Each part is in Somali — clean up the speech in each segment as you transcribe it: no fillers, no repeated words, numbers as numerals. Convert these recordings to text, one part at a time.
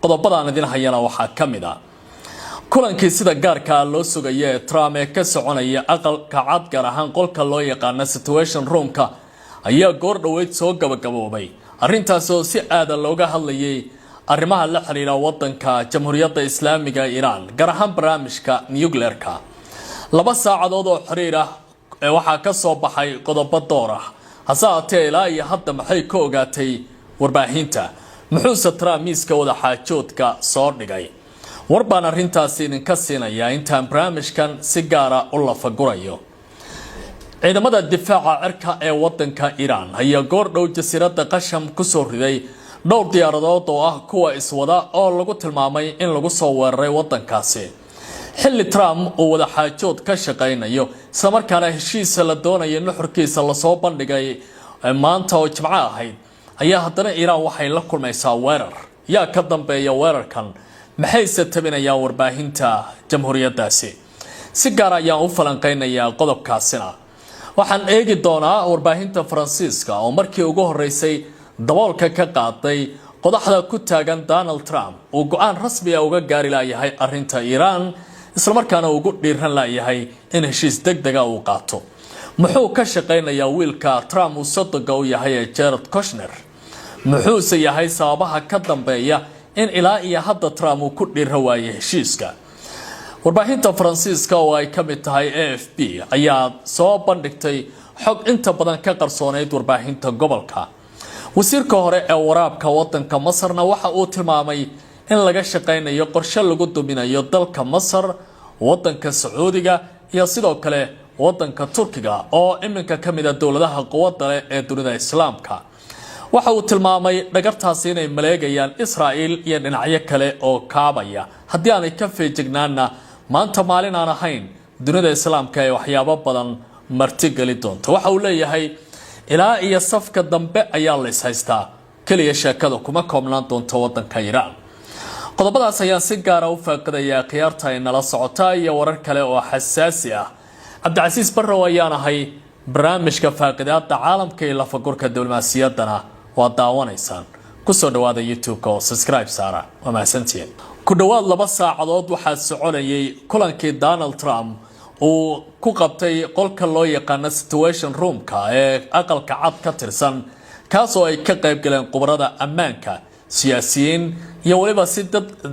qodobadaan idin hayana waxaa kamid ah kulankii sida gaarka loo sugayay Trump ee ka soconaya aqalka cad gaar ahaan qolka loo yaqaan situation roomka ayaa goor dhaweyd soo gabagaboobay arrintaas oo si aad looga hadlayay arrimaha la xiriira wadanka Jamhuuriyadda Islaamiga Iran gaar ahaan barnaamijka nuclear-ka 2 saacadood oo xiriir ah waxaa ka soo baxay qodobo door ah hasaatee ilaa iyo hadda maxay ka ogaatay warbaahinta muxuu Trump miiska wada xaajoodka soo dhigay warbaan arrintaas idinka siinaya intaan barnaamijkan si gaar ah u lafagurayo ciidamada difaaca cirka ee wadanka Iran ayaa goor dhow jasiiradda Qasham ku soo riday dhowr diyaaradood oo ah kuwa iswada oo lagu tilmaamay in lagu soo weeraray wadankaasi xilli Trump uu wada xaajood ka shaqeynayo isla markaana heshiis la doonayo in xurkiisa la soo bandhigay maanta oo Jimco ahayd ayaa haddana Iran waxay la kulmaysaa weerar yaa ka dambeeya weerarkan maxay tabinayaan warbaahinta jamhuuriyaddaasi si gaar ah ayaan u falanqeynayaa qodobkaasina waxaan eegi doonaa warbaahinta Faransiiska oo markii ugu horeysay daboolka ka qaaday qodaxda ku taagan Donald Trump oo go'aan rasmi ah uga gaari lahayd arrinta Iran isla markaana ugu dhiiran lahayd in heshiis degdeg ah uu qaato muxuu ka shaqeynayaa wiilka Trump uu sodogga u yahay Jared Kushner muxuu yahay sababaha ka dambeeya in ilaa iyo hadda Trump uu ku dhiiran waayay heshiiska warbaahinta Faransiiska oo ay kamid tahay AFP ayaa soo bandhigtay xog inta badan ka qarsooneyd warbaahinta gobolka wasiirka hore ee waraabka wadanka Masarna waxa uu tilmaamay in laga shaqeynayo qorshe lagu duminayo dalka Masar wadanka Sacuudiga iyo sidoo kale wadanka Turkiga oo iminka kamid ah dawladaha quwadda leh ee dunida Islaamka waxa uu tilmaamay dhagartaasi inay maleegayaan Israa'iil iyo dhinacyo kale oo kaabaya haddii aanay ka feejignaana maanta maalin aan ahayn dunida Islaamka ee waxyaabo badan marti gali doonto waxa uu leeyahay ilaa iyo safka dambe ayaa la ishaystaa kaliya sheekada kuma koobnaan doonto wadanka Iran qodobadaas ayaan si gaar ah u faaqadayaa khiyaarta ay nala socota iyo warar kale oo xasaasi ah Cabdicasiis Barrow ayaan ahay barnaamijka faaqidaada caalamka ee la fagurka diblomaasiyaddana waa daawanaysaan ku soo dhawaada YouTube-ka oo subscribe saara waa mahadsantiin ku dhawaad 2 saacadood waxaa soconayay kulankii Donald Trump uu ku qabtay qolka loo yaqaan situation roomka ee aqalka cad ka tirsan kaas oo ay ka qayb galeen qubarada ammaanka siyaasiyiin iyo waliba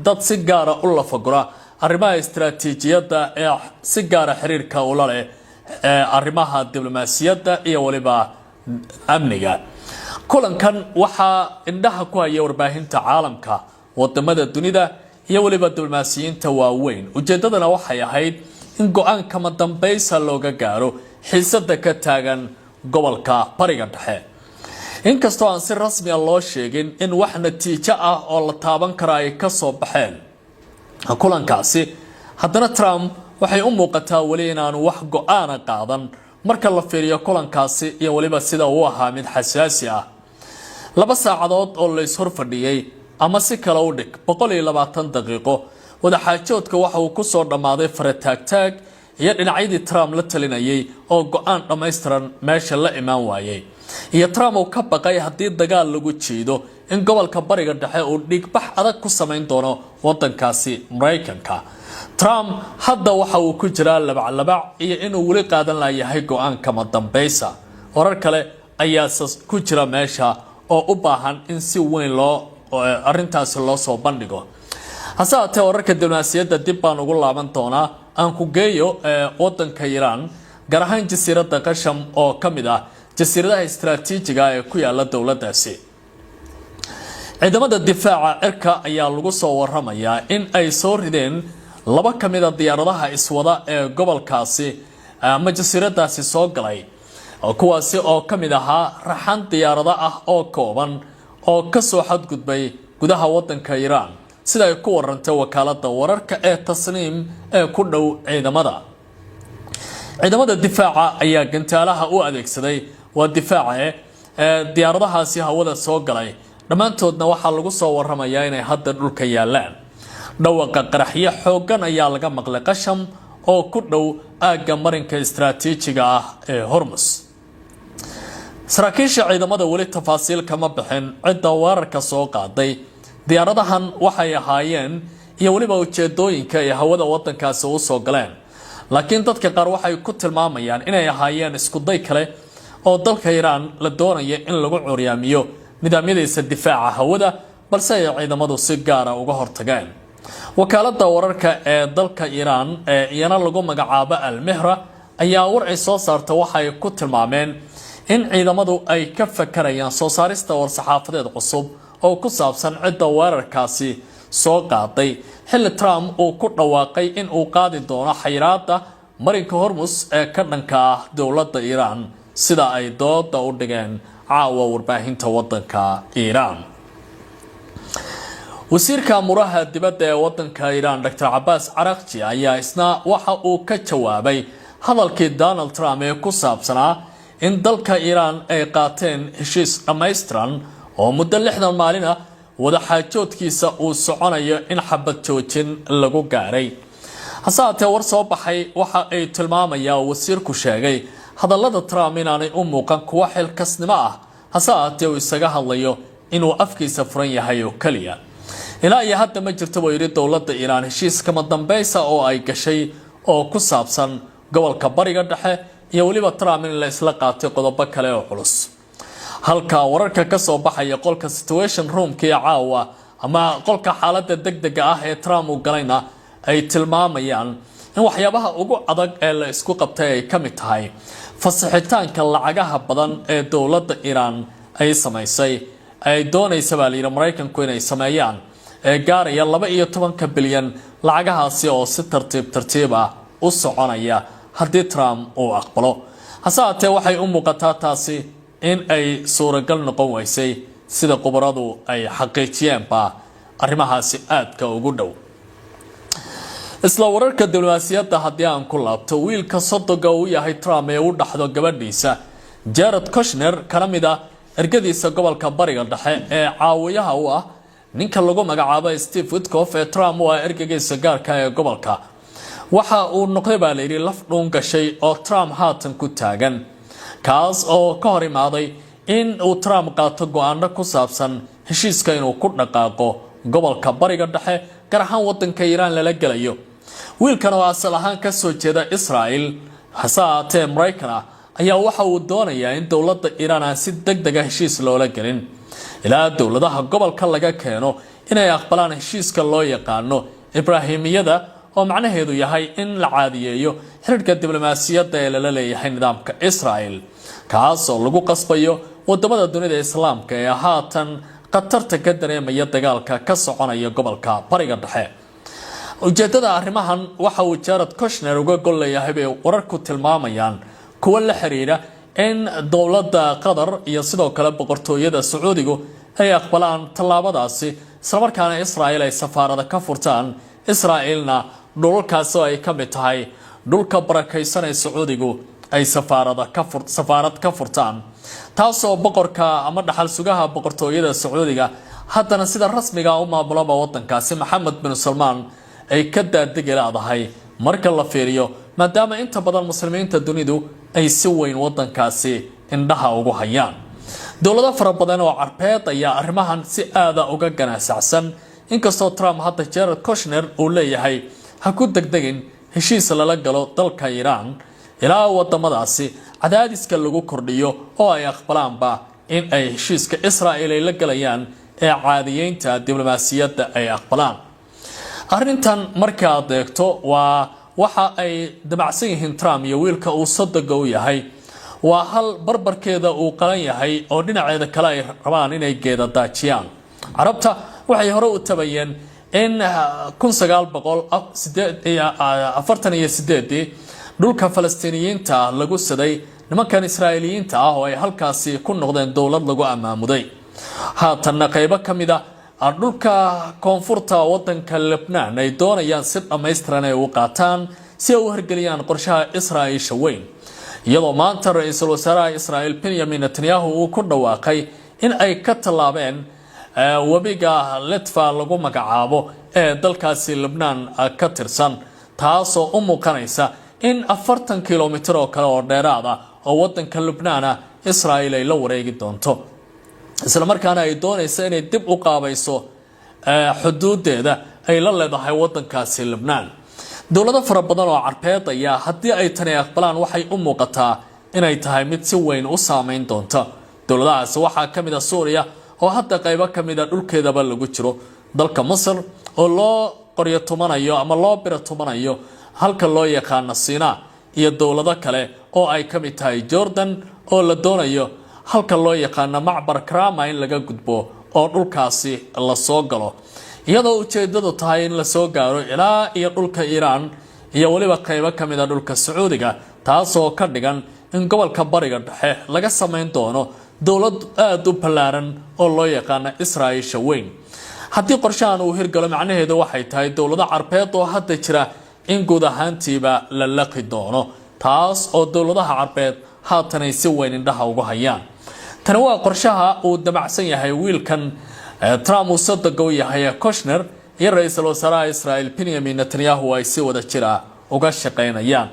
dad si gaar ah u lafagura arrimaha istiraatiijiyadda ee si gaar ah xiriirka u leh arrimaha diblomaasiyadda iyo waliba amniga kulankan waxa indhaha ku haya warbaahinta caalamka wadamada dunida iyo waliba diblomaasiyiinta waaweyn ujeedadana waxay ahayd in go'aan kama dambaysa looga gaaro xiisada ka taagan gobolka Bariga Dhexe inkastoo aan si rasmi ah loo sheegin in wax natiijo ah oo la taaban karo ay ka soo baxeen kulankaasi haddana Trump waxay u muuqataa wali inaan wax go'aan qaadan marka la fiiriyo kulankaasi iyo waliba sida uu ahaa mid xasaasi ah 2 saacadood oo la is horfadhiyay ama si kale u dhig 120 daqiiqo wada xaajoodka waxa uu ku soo dhamaaday farataagtaag iyo dhinacyadii Trump la talinayay oo go'aan dhameystiran meesha la imaan waayay iyo Trump oo ka baqay haddii dagaal lagu jeedo in gobolka Bariga Dhexe uu dhigbax adag ku sameyn doono wadankaasi Mareykanka Trump hadda waxa uu ku jiraa labac iyo inuu wali qaadan lahayd go'aan kama dambaysa warar kale ayaa ku jira meesha oo u baahan in si weyn loo arrintaas loo soo bandhigo hasaatee wararka diblomaasiyadda dib baan ugu laaban doonaa aan ku geeyo wadanka Iran gaar ahaan jasiiradda Qasham oo kamid ah jasiiradaha istiraatiijiga ee ku yaala dawladdaasi ciidamada difaaca cirka ayaa lagu soo waramayaa in ay soo rideen 2 kamid ah diyaaradaha iswada ee gobolkaasi ama jasiiraddaasi soo galay kuwaasi oo kamid ahaa raxan diyaarada ah oo kooban oo ka soo xadgudbay gudaha wadanka Iran sida ay ku warantay wakaaladda wararka ee Tasniim ee ku dhow ciidamada difaaca ayaa gantaalaha u adeegsaday waa difaaca diyaaradahaasi hawada soo galay dhamaantoodna waxaa lagu soo waramayaa inay hadda dhulka yaalaan dhawaqa qaraxyo xoogan ayaa laga maqlay Qasham oo ku dhow aagga marinka istiraatiijiga ah ee Hormuz saraakiisha ciidamada wali tafaasiil kama bixin cidda weerarka soo qaaday diyaaradahan waxay ahaayeen iyo waliba ujeedooyinka ay hawada wadankaasi u soo galeen laakiin dadka qaar waxay ku tilmaamayaan inay ahaayeen isku day kale oo dalka Iran la doonayo in lagu curyaamiyo nidaamyadiisa difaaca hawada balse ay ciidamadu si gaar ah uga hortageen wakaalada wararka ee dalka Iran ee iyana lagu magacaabo Al-Mehra ayaa war ay soo saartay waxay ku tilmaameen in ciidamadu ay ka fakarayaan soo saarista war-saxaafadeed cusub oo ku saabsan cidda weerarkaasi soo qaaday xilli Trump uu ku dhawaaqay in uu qaadi doono xayiraadda marinka Hormuz ee ka dhanka ah dowladda Iran sida ay dooda u dhigeen caawa warbaahinta wadanka Iran wasiirka amuraha dibadda ee wadanka Iran Dr. Abbas Araghchi ayaa isna waxa uu ka jawaabay hadalkii Donald Trump ee ku saabsanaa in dalka Iran ay qaateen heshiis dhammaystiran oo muddo 60 maalin ah wada xaajoodkiisa uu soconayo in xabad joojin lagu gaaray hasaate war soo baxay waxa ay tilmaamayaan wasiirku sheegay hadallada Trump inaanay u muuqan kuwa xilkasnimo ah hasaate uu isaga hadlayo inuu afkiisa furan yahay oo kaliya ilaa iyo hadda ma jirto way dowladda Iran heshiis kama dambaysa oo ay gashay oo ku saabsan gobolka bariga dhexe iyo waliba Trump in la isla qaatay qodobo kale oo culus halka wararka ka soo baxaya qolka situation room-kii caawa ama qolka xaaladda degdega ah ee Trump uu galayna ay tilmaamayaan in waxyaabaha ugu adag ee la isku qabtay ay kamid tahay fasaxitaanka lacagaha badan ee dowladda Iran ay samaysay ay doonayso baaliyada Mareykanku inay sameeyaan ee gaaraya 12 bilyan lacagahaasi oo si tartiib ah u soconaya haddii Trump uu aqbalo hasaate waxay u muuqataa taasi in ay suuragal noqon waysay sida qubaradu ay xaqiijiyeenba arrimahaasi aadka ugu dhow isla wararka diblomaasiyadda haddii aan ku laabto wiilka sodoga uu yahay Trump ee u dhaxdo gabadhiisa Jared Kushner kana mid ah ergadiisa gobolka bariga dhexe ee caawiyaha u ah ninka lagu magacaabo Steve Witkoff ee Trump waa ergadiisa gaarka ee gobolka waxa uu noqday baa la yiri laf dhuun gashay oo Trump haatan ku taagan kaas oo ka hor imaaday in uu Trump qaato go'aano ku saabsan heshiiska inuu ku dhaqaaqo gobolka bariga dhexe gaar ahaan wadanka Iran lala galayo wiilkan oo asal ahaan ka soo jeeda Israel hasaate Mareykan ayaa waxa uu doonayaa in dowladda Iran aan si degdeg ah heshiis loola galin ilaa dowladaha gobolka laga keeno inay aqbalaan heshiiska loo yaqaano Ibraahimiyada oo macnaheedu yahay in la caadiyeeyo xiriirka diblomaasiyadda ee la leeyahay nidaamka Israel kaas oo lagu qasbayo wadamada dunida islaamka ee haatan qatarta ka dareemaya dagaalka ka soconaya gobolka bariga dhexe ujeedada arrimahan waxa uu Jared Kushner uga gol leeyahay bay wararku tilmaamayaan kuwa la xiriira in dowladda Qatar iyo sidoo kale boqortooyada Sacuudigu ay aqbalaan tallaabadaasi isla markaana Israel ay safaarada ka furtaan Israelna dhulkaas oo ay ka mid tahay dhulka barakaysan ee Sacuudigu ay safaarad ka furtaan taasoo boqorka ama dhaxal sugaha boqortooyada Sacuudiga haddana sida rasmiga ah u maamulaba wadankaasi Mohammed bin Salman ay ka daadegi leedahay marka la fiiriyo maadaama inta badan muslimiinta dunidu ay si weyn wadankaasi indhaha ugu hayaan dowlado fara badan oo carbeed ayaa arrimahan si aad ah uga ganacsacsan inkastoo Trump hadda Jared Kushner uu leeyahay ha ku degdegin heshiis lala galo dalka Iran ilaa wadamadaasi cadaadiska lagu kordhiyo oo ay aqbalaanba in ay heshiiska Israel ay la galayaan ee caadiyeynta diblomaasiyadda ay aqbalaan arrintan marka aad eegto waa waxa ay damacsan yihiin Trump iyo wiilka uu sodoga u yahay waa hal barbarkeeda uu qalan yahay oo dhinaceeda kale ay rabaan inay geeda daajiyaan carabta waxay hore u tabayeen in 1948 dhulka Falastiiniyiinta lagu saday nimankan Israa'iiliyiinta ah oo ay halkaasi ku noqdeen dowlad lagu amaamuday haatan qaybo kamida dhulka koonfurta wadanka Lebanon ay doonayaan si dhameystiran ay u qaataan si ay u hirgeliyaan qorshaha Israa'iil shaweyn iyadoo maanta ra'iisul wasaaraha Israa'iil Benjamin Netanyahu uu ku dhawaaqay in ay ka talaabeen wabiga Litva lagu magacaabo ee dalkaasi Lebanon ka tirsan taasoo u muuqanaysa in 40 kilomitir oo kale oo dheeraad ah oo wadanka Lebanon Israa'iil ay la wareegi doonto isla markaana ay doonayso inay dib u qaabayso xuduudeeda ay la leedahay wadankaasi Lebanon dowlado fara badan oo carbeed ayaa haddii ay tani aqbalaan waxay u muuqataa inay tahay mid si weyn u saameyn doonta dowladahaas waxaa ka mid ah Suuriya oo hadda qaybo ka mid ah dhulkeedaba lagu jiro dalka Masar oo loo qoryo tumanayo ama loo biro tumanayo halka loo yaqaan Sinaa iyo dowlado kale oo ay ka mid tahay Jordan oo la doonayo halka loo yaqaan macbar Krama in laga gudbo oo dhulkaasi la soo galo iyadoo ujeedadu tahay in la soo gaaro ilaa iyo dhulka Iran iyo waliba qaybo ka mid ah dhulka Sacuudiga taasoo ka dhigan in gobolka bariga dhexe laga sameyn doono dowlad aad u ballaaran oo loo yaqaan Israa'iil weyn haddii qorshahan uu hirgalo macnaheedu waxay tahay dowlado carbeed oo hadda jira in guud ahaantiiba la laqi doono taas oo dowladaha carbeed haatan ay si weyn indhaha ugu hayaan tani waa qorshaha uu damacsan yahay wiilkan Trump uu sadago yahay Kushner iyo ra'iisul wasaaraha Israa'iil Benjamin Netanyahu ay si wada jira uga shaqeynayaan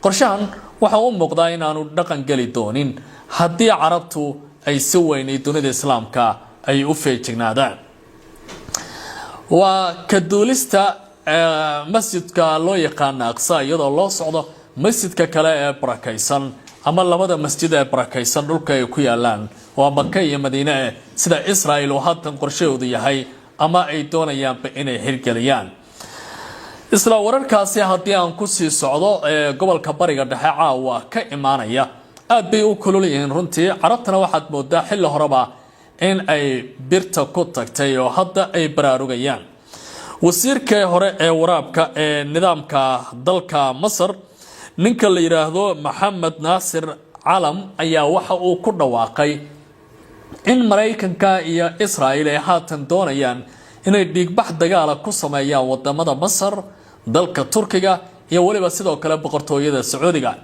qorshahan waxa uu muuqdaa in aanu dhaqan gali doonin haddii carabtu ay si weyn dunida islaamka ay u feejignaadaan waa ka duulista masjidka loo yaqaan Aqsa iyadoo loo socdo masjidka kale ee barakaysan ama labada masjid ee barakaysan dhulka ay ku yaalaan waa Makka iyo Madiina sida Israa'iil oo haatan qorshahoodu yahay ama ay doonayaan inay hirgeliyaan isla wararkaasi haddii aan ku sii socdo gobolka bariga dhexe caawa ka imaanaya aad bay u kululiyeen runtii carabtana waxaad moodaa xilli horeba in ay birta ku tagtay oo hadda ay baraarugayaan wasiirka hore ee waraabka ee nidaamka dalka Masar ninka la yiraahdo Maxamed Naasir Calam ayaa waxa uu ku dhawaaqay in Mareykanka iyo Israa'iil ay haatan doonayaan inay dhiigbax dagaal ku sameeyaan wadamada Masar dalka Turkiga iyo waliba sidoo kale boqortooyada Sacuudiga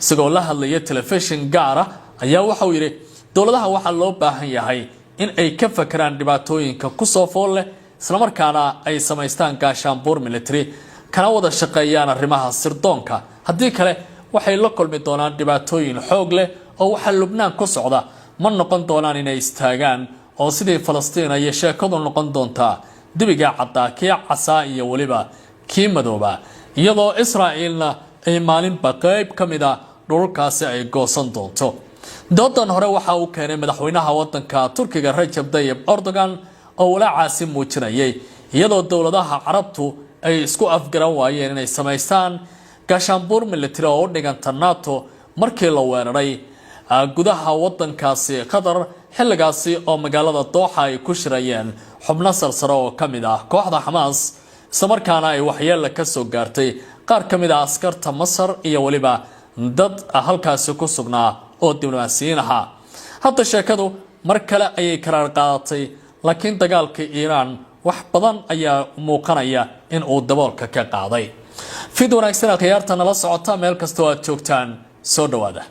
isagoo la hadlaya telefishin gaar ah ayaa waxa uu yiri dowladaha waxa loo baahan yahay in ay ka fakaraan dhibaatooyinka ku soo fool leh isla markaana ay sameystaan gaashaanbuur military kana wada shaqeeyaan arrimaha sirdoonka haddii kale waxay la kulmi doonaan dhibaatooyin xoog leh oo waxa Lebanon ku socda ma noqon doonaan inay istaagaan oo sidii Falastiin ay sheekadu noqon doontaa dibiga caddaakii casaa iyo waliba kii madooba iyadoo Israa'iilna ay maalinba qayb ka mid ah dhulkaasi ay goosan doonto doodan hore waxa uu keenay madaxweynaha wadanka Turkiga Recep Tayyip Erdogan oo walaacaasi muujinayay iyadoo dowladaha carabtu ay isku afgaran waayeen inay sameystaan gaashaanbuur military oo u dhiganta NATO markii la weeraray gudaha wadankaasi Qatar xilligaasi oo magaalada Doha ay ku shirayeen xubno sarsare oo ka mid ah kooxda Hamas isla markaana ay waxyeello ka soo gaartay qaar ka mid ah askarta Masar iyo waliba dad halkaasi ku sugnaa oo diblomaasiyiin ahaa hadda sheekadu mar kale ayay karaar qaadatay laakiin dagaalka Iran wax badan ayaa muuqanaya in uu daboolka ka qaaday fid wanaagsan khiyaarta nala socota meel kasta oo aad joogtaan soo dhawaada